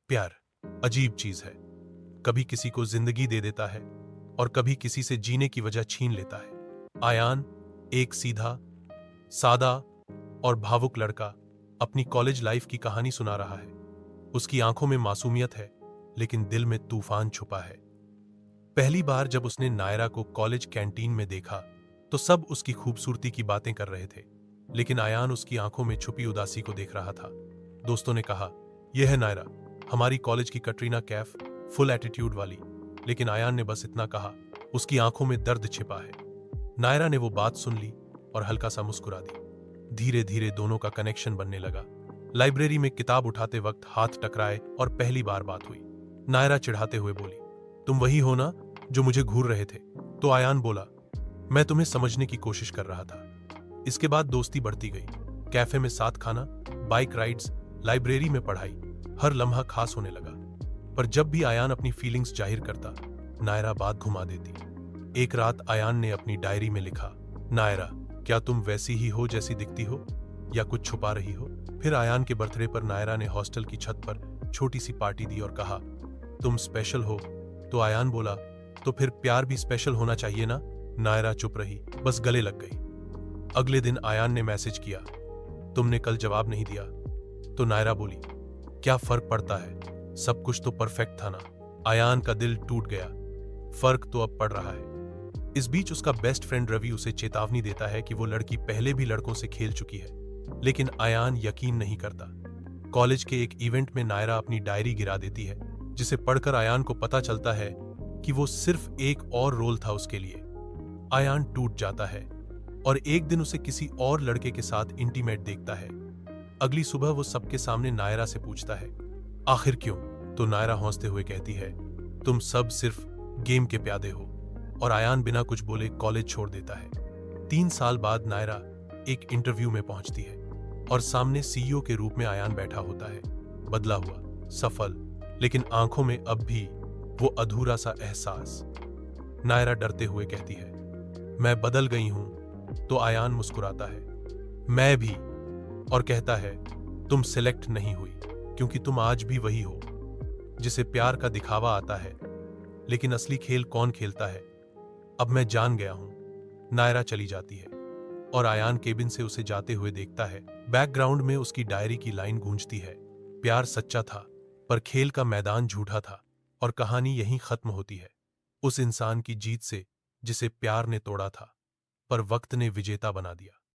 प्यार अजीब चीज है। कभी किसी को जिंदगी दे देता है और कभी किसी से जीने की वजह छीन लेता है। आयान एक सीधा, सादा और भावुक लड़का अपनी कॉलेज लाइफ की कहानी सुना रहा है। उसकी आंखों में मासूमियत है, लेकिन दिल में तूफान छुपा है। पहली बार जब उसने नायरा को कॉलेज कैंटीन में देखा तो सब उसकी खूबसूरती की बातें कर रहे थे, लेकिन आयान उसकी आंखों में छुपी उदासी को देख रहा था। दोस्तों ने कहा, यह है नायरा, हमारी कॉलेज की कटरीना कैफ, फुल एटीट्यूड वाली। लेकिन आयान ने बस इतना कहा, उसकी आंखों में दर्द छिपा है। नायरा ने वो बात सुन ली और हल्का सा मुस्कुरा दी। धीरे धीरे दोनों का कनेक्शन बनने लगा। लाइब्रेरी में किताब उठाते वक्त हाथ टकराए और पहली बार बात हुई। नायरा चिढ़ाते हुए बोली, तुम वही हो ना जो मुझे घूर रहे थे? तो आयान बोला, मैं तुम्हें समझने की कोशिश कर रहा था। इसके बाद दोस्ती बढ़ती गई। कैफे में साथ खाना, बाइक राइड्स, लाइब्रेरी में पढ़ाई, हर लम्हा खास होने लगा। पर जब भी आयान अपनी फीलिंग्स जाहिर करता, नायरा बात घुमा देती। एक रात आयान ने अपनी डायरी में लिखा, नायरा, क्या तुम वैसी ही हो जैसी दिखती हो, या कुछ छुपा रही हो? फिर आयान के बर्थडे पर नायरा ने हॉस्टल की छत पर छोटी सी पार्टी दी और कहा, तुम स्पेशल हो। तो आयान बोला, तो फिर प्यार भी स्पेशल होना चाहिए ना? नायरा चुप रही, बस गले लग गई। अगले दिन आयान ने मैसेज किया, तुमने कल जवाब नहीं दिया। तो नायरा बोली, क्या फर्क पड़ता है, सब कुछ तो परफेक्ट था ना। आयान का दिल टूट गया। फर्क तो अब पड़ रहा है। इस बीच उसका बेस्ट फ्रेंड रवि उसे चेतावनी देता है कि वो लड़की पहले भी लड़कों से खेल चुकी है, लेकिन आयान यकीन नहीं करता। कॉलेज के एक इवेंट में नायरा अपनी डायरी गिरा देती है, जिसे पढ़कर आयान को पता चलता है कि वो सिर्फ एक और रोल था उसके लिए। आयान टूट जाता है और एक दिन उसे किसी और लड़के के साथ इंटीमेट देखता है। अगली सुबह वो सबके सामने नायरा से पूछता है, आखिर क्यों? तो नायरा हंसते हुए कहती है, तुम सब सिर्फ गेम के प्यादे हो। और आयान बिना कुछ बोले कॉलेज छोड़ देता है। 3 साल बाद नायरा एक इंटरव्यू में पहुंचती है और सामने सीईओ के रूप में आयान बैठा होता है, बदला हुआ, सफल, लेकिन आंखों में अब भी वो अधूरा सा एहसास। नायरा डरते हुए कहती है, मैं बदल गई हूं। तो आयान मुस्कुराता है, मैं भी, और कहता है, तुम सिलेक्ट नहीं हुई, क्योंकि तुम आज भी वही हो जिसे प्यार का दिखावा आता है, लेकिन असली खेल कौन खेलता है, अब मैं जान गया हूं। नायरा चली जाती है और आयान केबिन से उसे जाते हुए देखता है। बैकग्राउंड में उसकी डायरी की लाइन गूंजती है, प्यार सच्चा था, पर खेल का मैदान झूठा था, और कहानी यहीं खत्म होती है, उस इंसान की जीत से जिसे प्यार ने तोड़ा था, पर वक्त ने विजेता बना दिया।